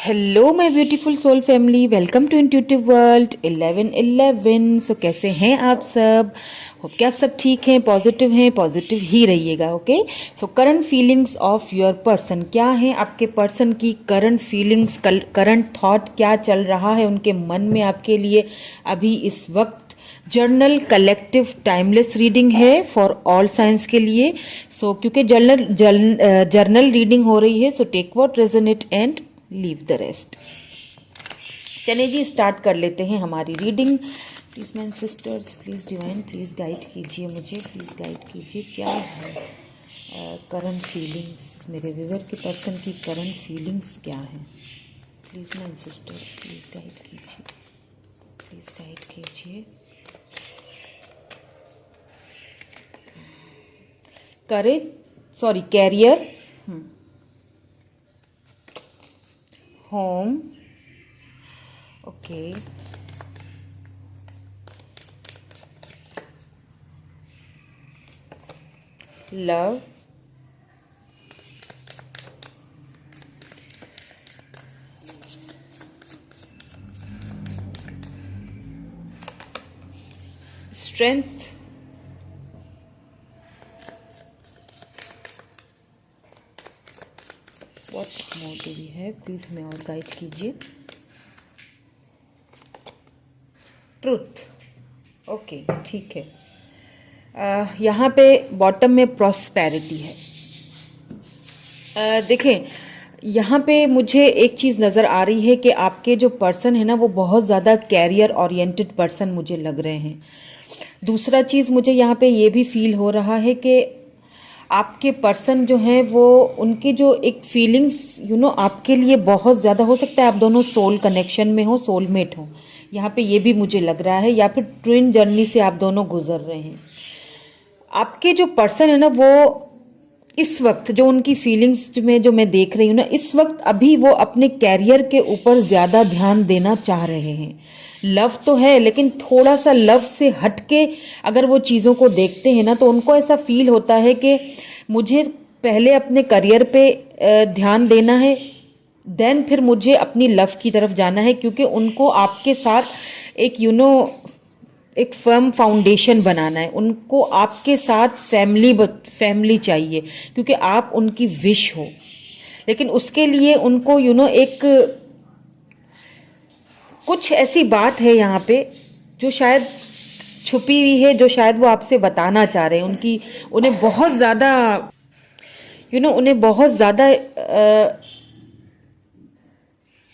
Hello my beautiful soul family, welcome to intuitive world 1111। So कैसे हैं आप सब? होप कि आप सब ठीक हैं, पॉजिटिव ही रहिएगा। Okay, so current feelings of your person क्या है? आपके पर्सन की करंट फीलिंग्स, करंट थॉट क्या चल रहा है उनके मन में आपके लिए अभी इस वक्त? जर्नल कलेक्टिव टाइमलेस रीडिंग है फॉर ऑल साइंस के लिए। सो क्योंकि जर्नल रीडिंग हो रही है, so take what resonate and leave the rest. चलिए जी, स्टार्ट कर लेते हैं हमारी reading. Please man sisters, please divine, please guide कीजिए मुझे, प्लीज़ गाइड कीजिए क्या है करंट फीलिंग्स, मेरे व्यूअर के पर्सन की करंट फीलिंग्स क्या है? Please man sisters, please guide कीजिए, प्लीज़ गाइड कीजिए। Career, home, okay, love, strength, what more do we have? Please हमें और गाइड कीजिए। ट्रुथ, ओके, ठीक है। यहाँ पे बॉटम में प्रॉस्पेरिटी है। देखें, यहाँ पे मुझे एक चीज़ नज़र आ रही है कि आपके जो पर्सन है ना, वो बहुत ज़्यादा कैरियर ओरिएंटेड पर्सन मुझे लग रहे हैं। दूसरा चीज़ मुझे यहाँ पे ये भी फील हो रहा है कि आपके पर्सन जो हैं वो, उनकी जो एक फीलिंग्स आपके लिए बहुत ज़्यादा, हो सकता है आप दोनों सोल कनेक्शन में हो, सोलमेट हो, यहाँ पे ये भी मुझे लग रहा है, या फिर ट्विन जर्नी से आप दोनों गुजर रहे हैं। आपके जो पर्सन है ना, वो इस वक्त जो उनकी फीलिंग्स में जो मैं देख रही हूँ ना, इस वक्त अभी वो अपने कैरियर के ऊपर ज़्यादा ध्यान देना चाह रहे हैं। लव तो है, लेकिन थोड़ा सा लव से हटके अगर वो चीज़ों को देखते हैं ना, तो उनको ऐसा फील होता है कि मुझे पहले अपने करियर पे ध्यान देना है, देन फिर मुझे अपनी लव की तरफ जाना है, क्योंकि उनको आपके साथ एक एक फर्म फाउंडेशन बनाना है। उनको आपके साथ फैमिली चाहिए, क्योंकि आप उनकी विश हो। लेकिन उसके लिए उनको एक कुछ ऐसी बात है यहाँ पे जो शायद छुपी हुई है, जो शायद वो आपसे बताना चाह रहे हैं। उन्हें बहुत ज़्यादा उन्हें बहुत ज़्यादा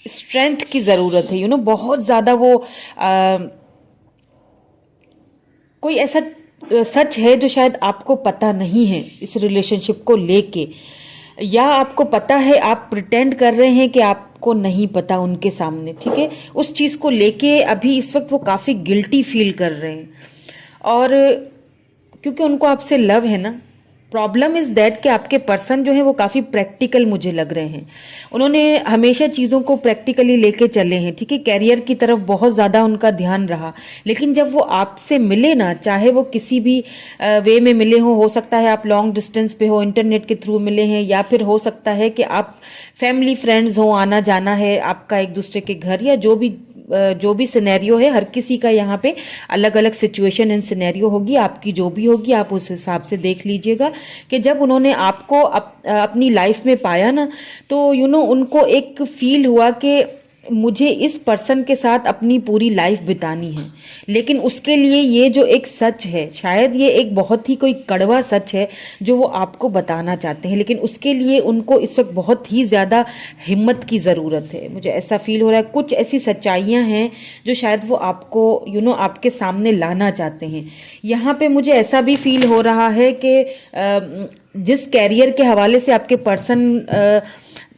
स्ट्रेंथ की ज़रूरत है। बहुत ज़्यादा वो कोई ऐसा सच है जो शायद आपको पता नहीं है इस रिलेशनशिप को लेके, या आपको पता है, आप प्रिटेंड कर रहे हैं कि आपको नहीं पता उनके सामने, ठीक है? उस चीज़ को लेके अभी इस वक्त वो काफ़ी गिल्टी फील कर रहे हैं। और क्योंकि उनको आपसे लव है ना, प्रॉब्लम इज दैट कि आपके पर्सन जो है वो काफ़ी प्रैक्टिकल मुझे लग रहे हैं। उन्होंने हमेशा चीज़ों को प्रैक्टिकली लेके चले हैं, ठीक है? कैरियर की तरफ बहुत ज़्यादा उनका ध्यान रहा। लेकिन जब वो आपसे मिले ना, चाहे वो किसी भी वे में मिले हो सकता है आप लॉन्ग डिस्टेंस पे हो, इंटरनेट के थ्रू मिले हैं, या फिर हो सकता है कि आप फैमिली फ्रेंड्स हो, आना जाना है आपका एक दूसरे के घर, या जो भी सिनेरियो है, हर किसी का यहाँ पे अलग अलग सिचुएशन एंड सिनेरियो होगी। आपकी जो भी होगी आप उस हिसाब से देख लीजिएगा कि जब उन्होंने आपको अपनी लाइफ में पाया ना, तो उनको एक फील हुआ कि मुझे इस पर्सन के साथ अपनी पूरी लाइफ बितानी है। लेकिन उसके लिए ये जो एक सच है, शायद ये एक बहुत ही कोई कड़वा सच है जो वो आपको बताना चाहते हैं, लेकिन उसके लिए उनको इस वक्त बहुत ही ज़्यादा हिम्मत की ज़रूरत है। मुझे ऐसा फील हो रहा है कुछ ऐसी सच्चाइयाँ हैं जो शायद वो आपको आपके सामने लाना चाहते हैं। यहाँ पे मुझे ऐसा भी फील हो रहा है कि जिस कैरियर के हवाले से आपके पर्सन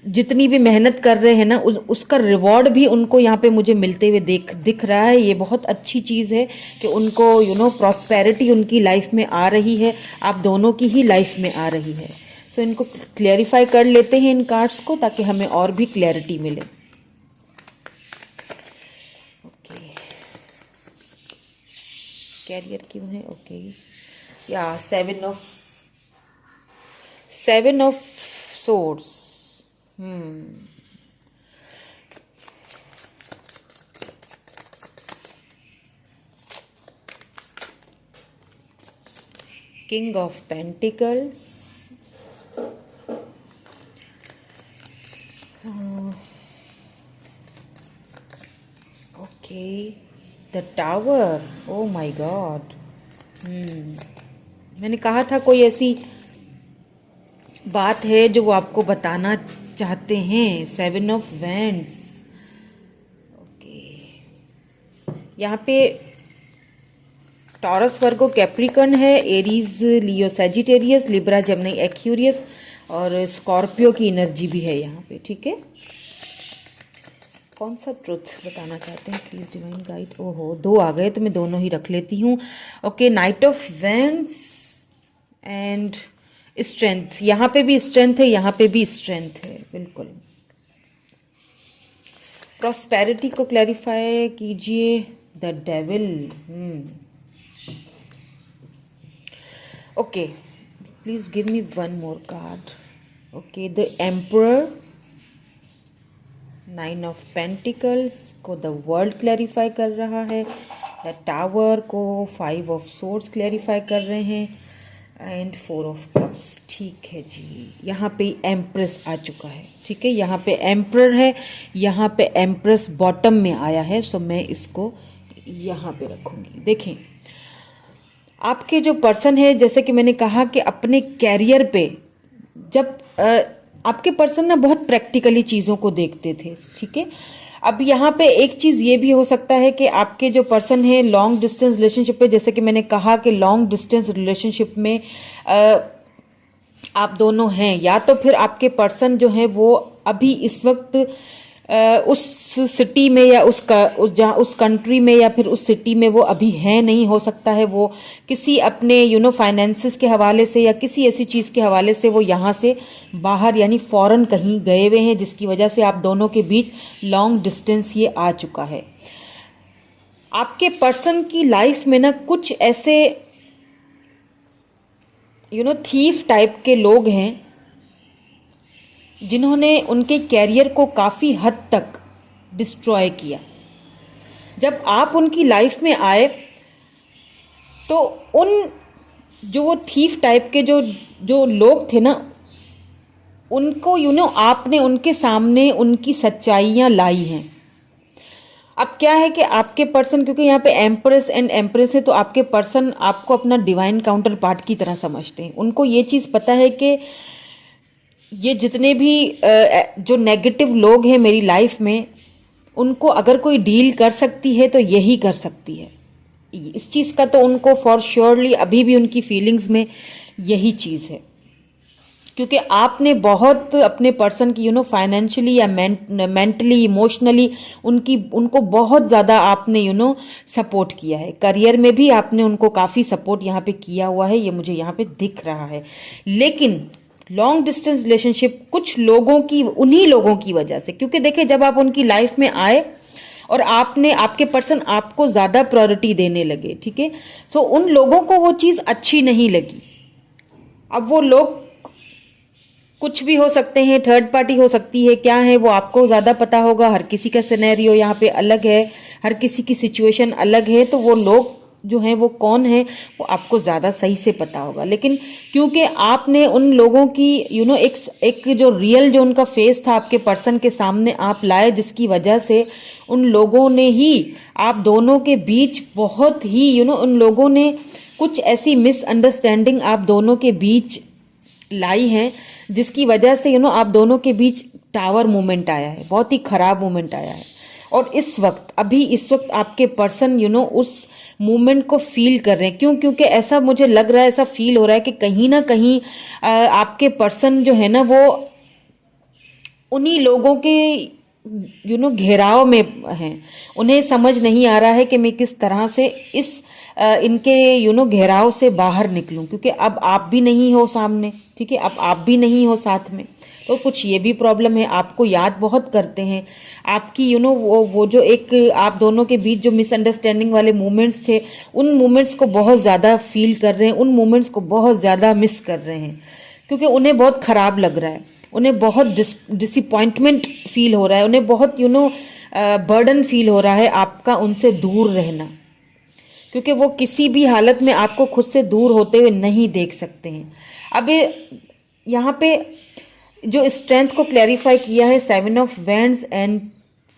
जितनी भी मेहनत कर रहे हैं ना, उसका रिवॉर्ड भी उनको यहाँ पे मुझे मिलते हुए दिख रहा है। ये बहुत अच्छी चीज़ है कि उनको प्रॉस्पेरिटी उनकी लाइफ में आ रही है, आप दोनों की ही लाइफ में आ रही है। सो इनको क्लैरिफाई कर लेते हैं इन कार्ड्स को, ताकि हमें और भी क्लैरिटी मिले। ओके, कैरियर क्यों है? ओके, या seven of swords, king of pentacles, okay, the tower, oh my God. मैंने कहा था कोई ऐसी बात है जो वो आपको बताना चाहते हैं। 7 ऑफ वैंड्स, ओके, यहाँ पे टॉरस, वर्गो, कैप्रिकॉर्न है, एरीज, लियो, सैजिटेरियस, लिब्रा, जेमिनी, एक्वेरियस और स्कॉर्पियो की एनर्जी भी है यहाँ पे, ठीक है। कौन सा ट्रुथ बताना चाहते हैं प्लीज डिवाइन गाइड। ओहो, 2 आ गए तो मैं दोनों ही रख लेती हूँ। Okay, night of wands and strength, यहाँ पे भी स्ट्रेंथ है, यहाँ पे भी स्ट्रेंथ है, बिल्कुल। प्रॉस्पेरिटी को क्लैरिफाई कीजिए। The devil, okay, please give me 1 more card. Okay, the emperor, 9 of pentacles को द वर्ल्ड क्लैरिफाई कर रहा है, द टावर को 5 ऑफ सोर्ड्स क्लैरिफाई कर रहे हैं एंड 4 ऑफ कप्स, ठीक है जी। यहाँ पे एम्प्रेस आ चुका है, ठीक है, यहाँ पे एम्परर है, यहाँ पे एम्प्रेस बॉटम में आया है, सो मैं इसको यहाँ पे रखूंगी। देखें, आपके जो पर्सन है, जैसे कि मैंने कहा कि अपने कैरियर पे जब आपके पर्सन ना बहुत प्रैक्टिकली चीज़ों को देखते थे, ठीक है। अब यहाँ पे एक चीज़ ये भी हो सकता है कि आपके जो पर्सन है लॉन्ग डिस्टेंस रिलेशनशिप पे, जैसे कि मैंने कहा कि लॉन्ग डिस्टेंस रिलेशनशिप में आप दोनों हैं, या तो फिर आपके पर्सन जो है वो अभी इस वक्त उस सिटी में या उस कंट्री में या फिर उस सिटी में वो अभी है नहीं, हो सकता है वो किसी अपने फाइनेंसिस के हवाले से या किसी ऐसी चीज़ के हवाले से वो यहाँ से बाहर यानी फॉरेन कहीं गए हुए हैं, जिसकी वजह से आप दोनों के बीच लॉन्ग डिस्टेंस ये आ चुका है। आपके पर्सन की लाइफ में ना कुछ ऐसे थीफ टाइप के लोग हैं जिन्होंने उनके कैरियर को काफ़ी हद तक डिस्ट्रॉय किया। जब आप उनकी लाइफ में आए तो उन जो वो थीफ टाइप के जो लोग थे ना, उनको आपने उनके सामने उनकी सच्चाइयाँ लाई हैं। अब क्या है कि आपके पर्सन, क्योंकि यहाँ पे एम्प्रेस एंड एम्प्रेस है, तो आपके पर्सन आपको अपना डिवाइन काउंटर पार्ट की तरह समझते हैं। उनको ये चीज़ पता है कि ये जितने भी जो नेगेटिव लोग हैं मेरी लाइफ में, उनको अगर कोई डील कर सकती है तो यही कर सकती है। इस चीज़ का तो उनको फॉर श्योरली अभी भी उनकी फीलिंग्स में यही चीज़ है, क्योंकि आपने बहुत अपने पर्सन की फाइनेंशियली या मेंटली इमोशनली उनको बहुत ज़्यादा आपने सपोर्ट किया है। करियर में भी आपने उनको काफ़ी सपोर्ट यहाँ पे किया हुआ है, ये मुझे यहाँ पे दिख रहा है। लेकिन लॉन्ग डिस्टेंस रिलेशनशिप कुछ लोगों की, उन्हीं लोगों की वजह से, क्योंकि देखिए जब आप उनकी लाइफ में आए और आपके पर्सन आपको ज़्यादा प्रायोरिटी देने लगे, ठीक है, तो उन लोगों को वो चीज़ अच्छी नहीं लगी। अब वो लोग कुछ भी हो सकते हैं, थर्ड पार्टी हो सकती है, क्या है वो आपको ज़्यादा पता होगा। हर किसी का सिनेरियो यहाँ पे अलग है, हर किसी की सिचुएशन अलग है, तो वो लोग जो हैं वो कौन है वो आपको ज़्यादा सही से पता होगा। लेकिन क्योंकि आपने उन लोगों की एक जो रियल जो उनका फेस था आपके पर्सन के सामने आप लाए, जिसकी वजह से उन लोगों ने ही आप दोनों के बीच बहुत ही उन लोगों ने कुछ ऐसी मिसअंडरस्टैंडिंग आप दोनों के बीच लाई है, जिसकी वजह से आप दोनों के बीच टावर मूवमेंट आया है, बहुत ही खराब मूवमेंट आया है। और इस वक्त आपके पर्सन उस मूवमेंट को फील कर रहे हैं। क्यों? क्योंकि ऐसा मुझे लग रहा है, ऐसा फील हो रहा है कि कहीं ना कहीं आपके पर्सन जो है ना वो उन्हीं लोगों के घेराव में हैं। उन्हें समझ नहीं आ रहा है कि मैं किस तरह से इनके घेराव से बाहर निकलूं, क्योंकि अब आप भी नहीं हो सामने, ठीक है, अब आप भी नहीं हो साथ में, तो कुछ ये भी प्रॉब्लम है। आपको याद बहुत करते हैं, आपकी वो जो एक आप दोनों के बीच जो मिसअंडरस्टैंडिंग वाले मोमेंट्स थे, उन मोमेंट्स को बहुत ज़्यादा फील कर रहे हैं, उन मोमेंट्स को बहुत ज़्यादा मिस कर रहे हैं, क्योंकि उन्हें बहुत ख़राब लग रहा है, उन्हें बहुत डिसअपॉइंटमेंट फील हो रहा है, उन्हें बहुत बर्डन फील हो रहा है आपका उनसे दूर रहना। क्योंकि वो किसी भी हालत में आपको खुद से दूर होते हुए नहीं देख सकते हैं। अब यहाँ पे जो स्ट्रेंथ को क्लैरिफाई किया है 7 of wands and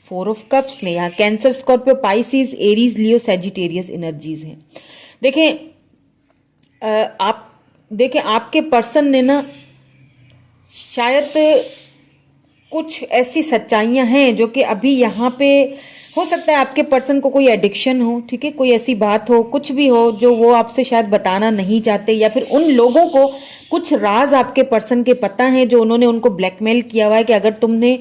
4 of cups ने, यहाँ कैंसर, स्कॉर्पियो, पाइसिस, एरीज, लियो, सेजिटेरियस एनर्जीज हैं। देखें आपके पर्सन ने ना शायद कुछ ऐसी सच्चाइयां हैं जो कि अभी यहाँ पे हो सकता है आपके पर्सन को कोई एडिक्शन हो, ठीक है, कोई ऐसी बात हो, कुछ भी हो जो वो आपसे शायद बताना नहीं चाहते, या फिर उन लोगों को कुछ राज आपके पर्सन के पता है जो उन्होंने उनको ब्लैकमेल किया हुआ है कि अगर तुमने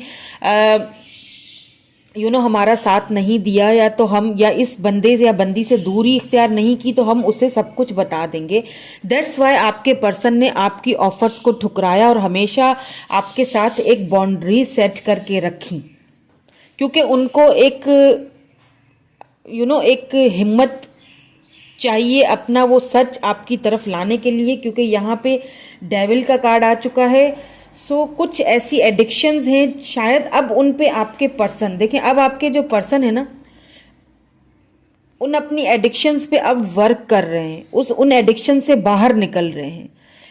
हमारा साथ नहीं दिया या तो हम या इस बंदे से या बंदी से दूरी इख्तियार नहीं की तो हम उसे सब कुछ बता देंगे। दैट्स वाई आपके पर्सन ने आपकी ऑफर्स को ठुकराया और हमेशा आपके साथ एक बाउंड्री सेट करके रखी, क्योंकि उनको एक एक हिम्मत चाहिए अपना वो सच आपकी तरफ लाने के लिए, क्योंकि यहाँ पे डेविल का कार्ड आ चुका है। सो कुछ ऐसी एडिक्शंस हैं शायद अब उन पे आपके पर्सन, देखें अब आपके जो पर्सन है ना उन अपनी एडिक्शंस पे अब वर्क कर रहे हैं, उन एडिक्शन से बाहर निकल रहे हैं।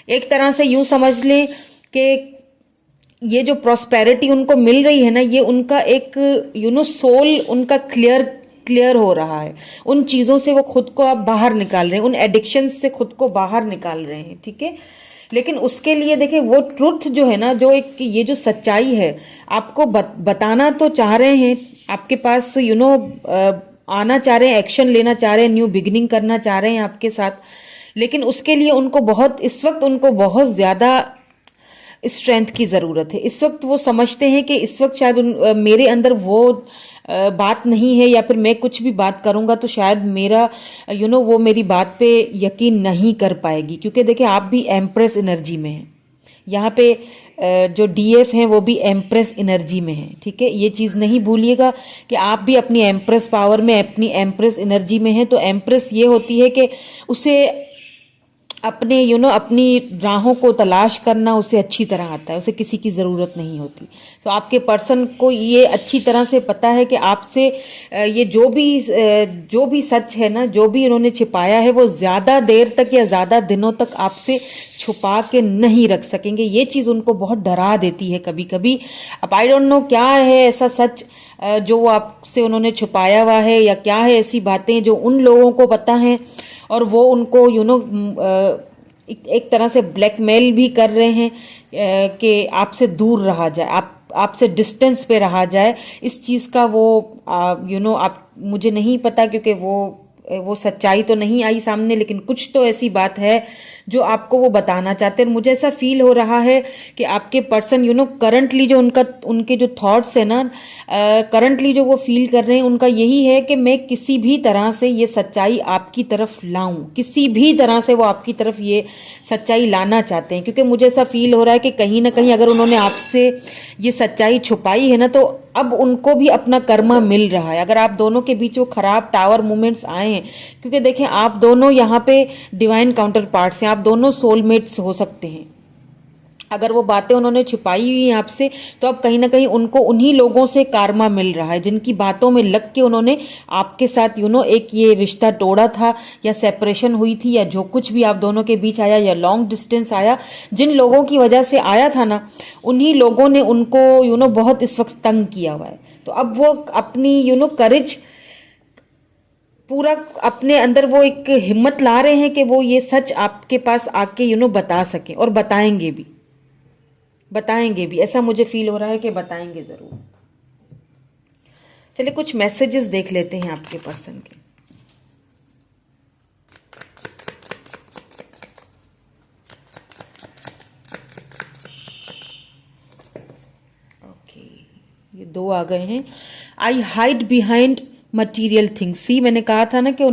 एक तरह से यूं समझ लें कि ये जो प्रॉस्पेरिटी उनको मिल रही है ना, ये उनका एक सोल उनका क्लियर हो रहा है। उन चीजों से वो खुद को अब बाहर निकाल रहे हैं, उन एडिक्शंस से खुद को बाहर निकाल रहे हैं, ठीक है। लेकिन उसके लिए देखिए वो ट्रुथ जो है ना, जो एक ये जो सच्चाई है आपको बताना तो चाह रहे हैं, आपके पास आना चाह रहे हैं, एक्शन लेना चाह रहे हैं, न्यू बिगिनिंग करना चाह रहे हैं आपके साथ, लेकिन उसके लिए उनको इस वक्त उनको बहुत ज्यादा स्ट्रेंथ की जरूरत है। इस वक्त वो समझते हैं कि इस वक्त शायद मेरे अंदर वो बात नहीं है, या फिर मैं कुछ भी बात करूंगा तो शायद मेरा वो मेरी बात पे यकीन नहीं कर पाएगी, क्योंकि देखिए आप भी एम्प्रेस एनर्जी में हैं। यहाँ पे जो डीएफ हैं वो भी एम्प्रेस एनर्जी में हैं, ठीक है। ये चीज़ नहीं भूलिएगा कि आप भी अपनी एम्प्रेस पावर में, अपनी एम्प्रेस एनर्जी में हैं। तो एम्प्रेस ये होती है कि उसे अपने अपनी राहों को तलाश करना उसे अच्छी तरह आता है, उसे किसी की ज़रूरत नहीं होती। तो आपके पर्सन को ये अच्छी तरह से पता है कि आपसे ये जो भी सच है ना, जो भी उन्होंने छिपाया है, वो ज़्यादा देर तक या ज़्यादा दिनों तक आपसे छुपा के नहीं रख सकेंगे। ये चीज़ उनको बहुत डरा देती है कभी कभी। अब आई डोंट नो क्या है ऐसा सच जो वो आपसे उन्होंने छुपाया हुआ है, या क्या है ऐसी बातें जो उन लोगों को पता है और वो उनको एक तरह से ब्लैकमेल भी कर रहे हैं कि आपसे दूर रहा जाए, आपसे डिस्टेंस पे रहा जाए। इस चीज़ का वो आप मुझे नहीं पता, क्योंकि वो सच्चाई तो नहीं आई सामने, लेकिन कुछ तो ऐसी बात है जो आपको वो बताना चाहते हैं। मुझे ऐसा फील हो रहा है कि आपके पर्सन करंटली जो उनके जो थॉट्स है ना, करंटली जो वो फील कर रहे हैं, उनका यही है कि मैं किसी भी तरह से ये सच्चाई आपकी तरफ लाऊं, किसी भी तरह से वो आपकी तरफ ये सच्चाई लाना चाहते हैं। क्योंकि मुझे ऐसा फील हो रहा है कि कहीं ना कहीं अगर उन्होंने आपसे ये सच्चाई छुपाई है ना, तो अब उनको भी अपना कर्मा मिल रहा है। अगर आप दोनों के बीच वो खराब टावर मूवमेंट्स आए हैं, क्योंकि देखें आप दोनों यहाँ पे डिवाइन काउंटर पार्ट्स हैं, आप दोनों सोलमेट्स हो सकते हैं। अगर वो बातें उन्होंने छिपाई हुई हैं आपसे, तो अब कहीं ना कहीं उनको उन्हीं लोगों से कार्मा मिल रहा है जिनकी बातों में लग के उन्होंने आपके साथ एक ये रिश्ता तोड़ा था, या सेपरेशन हुई थी, या जो कुछ भी आप दोनों के बीच आया, या लॉन्ग डिस्टेंस आया, जिन लोगों की वजह से आया था ना, उन्हीं लोगों ने उनको बहुत इस वक्त तंग किया हुआ है। तो अब वो अपनी करेज पूरा अपने अंदर वो एक हिम्मत ला रहे हैं कि वो ये सच आपके पास आके बता सके, और बताएंगे भी। ऐसा मुझे फील हो रहा है कि बताएंगे जरूर। चलिए कुछ मैसेजेस देख लेते हैं आपके पर्सन के। ओके, ये 2 आ गए हैं। I hide behind material things. See मैंने कहा था ना कि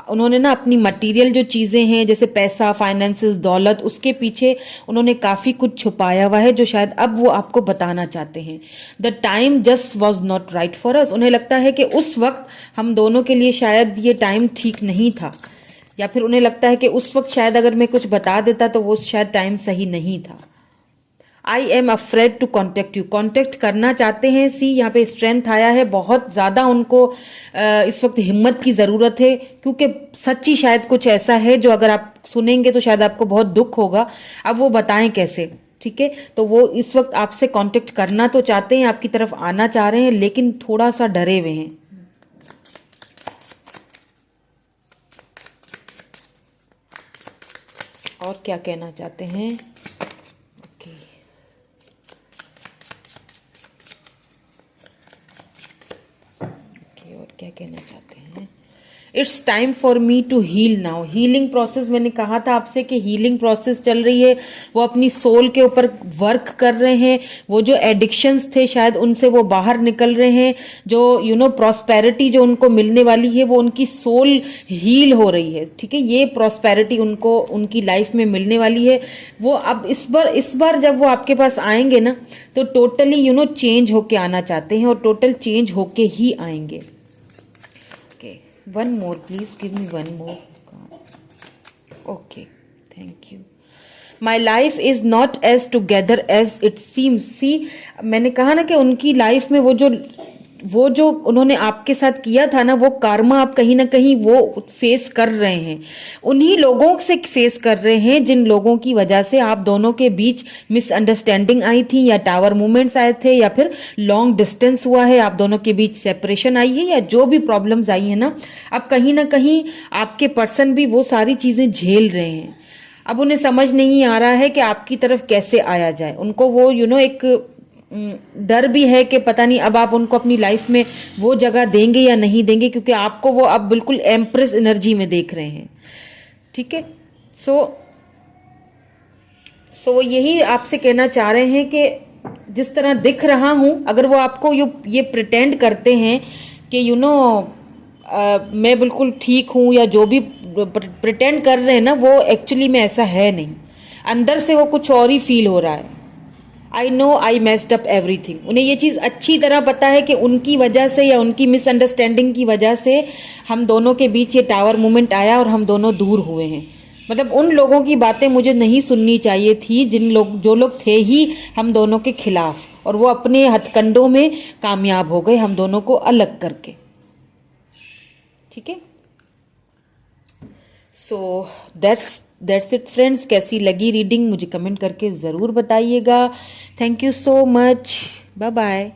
उन्होंने ना अपनी मटेरियल जो चीजें हैं, जैसे पैसा, फाइनेंसेस, दौलत, उसके पीछे उन्होंने काफी कुछ छुपाया हुआ है जो शायद अब वो आपको बताना चाहते हैं। The time just was not right for us. उन्हें लगता है कि उस वक्त हम दोनों के लिए शायद ये टाइम ठीक नहीं था, या फिर उन्हें लगता है कि उस वक्त शायद अगर मैं कुछ बता देता तो वो शायद टाइम सही नहीं था। I am afraid to contact you, contact करना चाहते हैं। सी यहाँ पे स्ट्रेंथ आया है, बहुत ज्यादा उनको इस वक्त हिम्मत की जरूरत है, क्योंकि सच्ची शायद कुछ ऐसा है जो अगर आप सुनेंगे तो शायद आपको बहुत दुख होगा। अब वो बताएं कैसे, ठीक है। तो वो इस वक्त आपसे कांटेक्ट करना तो चाहते हैं, आपकी तरफ आना चाह रहे हैं, लेकिन थोड़ा सा डरे हुए हैं। और क्या कहना चाहते हैं? ओके, और क्या कहना चाहते हैं? It's time for me to heal now. Healing process, मैंने कहा था आपसे कि हीलिंग प्रोसेस चल रही है। वो अपनी सोल के ऊपर वर्क कर रहे हैं। वो जो एडिक्शंस थे शायद उनसे वो बाहर निकल रहे हैं। जो प्रॉस्पेरिटी जो उनको मिलने वाली है वो उनकी सोल हील हो रही है, ठीक है। ये प्रॉस्पेरिटी उनको उनकी लाइफ में मिलने वाली है। वो अब इस बार जब वो आपके पास आएंगे ना, तो टोटली चेंज होके आना चाहते हैं, और टोटल चेंज होके ही आएंगे। One more, please give me one more card. Okay, thank you. My life is not as together as it seems. See, मैंने कहा ना कि उनकी लाइफ में वो जो उन्होंने आपके साथ किया था ना, वो कार्मा आप कहीं ना कहीं वो फेस कर रहे हैं। उन्हीं लोगों से फेस कर रहे हैं जिन लोगों की वजह से आप दोनों के बीच मिसअंडरस्टैंडिंग आई थी, या टावर मूवमेंट्स आए थे, या फिर लॉन्ग डिस्टेंस हुआ है, आप दोनों के बीच सेपरेशन आई है, या जो भी प्रॉब्लम्स आई है ना, अब कहीं ना कहीं आपके पर्सन भी वो सारी चीजें झेल रहे हैं। अब उन्हें समझ नहीं आ रहा है कि आपकी तरफ कैसे आया जाए। उनको वो एक डर भी है कि पता नहीं अब आप उनको अपनी लाइफ में वो जगह देंगे या नहीं देंगे, क्योंकि आपको वो अब बिल्कुल एम्प्रेस एनर्जी में देख रहे हैं, ठीक है। सो वो यही आपसे कहना चाह रहे हैं कि जिस तरह दिख रहा हूं, अगर वो आपको ये प्रिटेंड करते हैं कि मैं बिल्कुल ठीक हूं, या जो भी प्रिटेंड कर रहे हैं ना, वो एक्चुअली में ऐसा है नहीं। अंदर से वो कुछ और ही फील हो रहा है। I know I messed up everything. उन्हें ये चीज अच्छी तरह पता है कि उनकी वजह से या उनकी मिसअंडरस्टैंडिंग की वजह से हम दोनों के बीच ये टावर मूवमेंट आया और हम दोनों दूर हुए हैं। मतलब उन लोगों की बातें मुझे नहीं सुननी चाहिए थी जो लोग थे ही हम दोनों के खिलाफ, और वो अपने हथकंडों में कामयाब हो गए हम दोनों को अलग करके, ठीक है। So that's it friends. कैसी लगी रीडिंग मुझे कमेंट करके ज़रूर बताइएगा। Thank you so much, bye bye.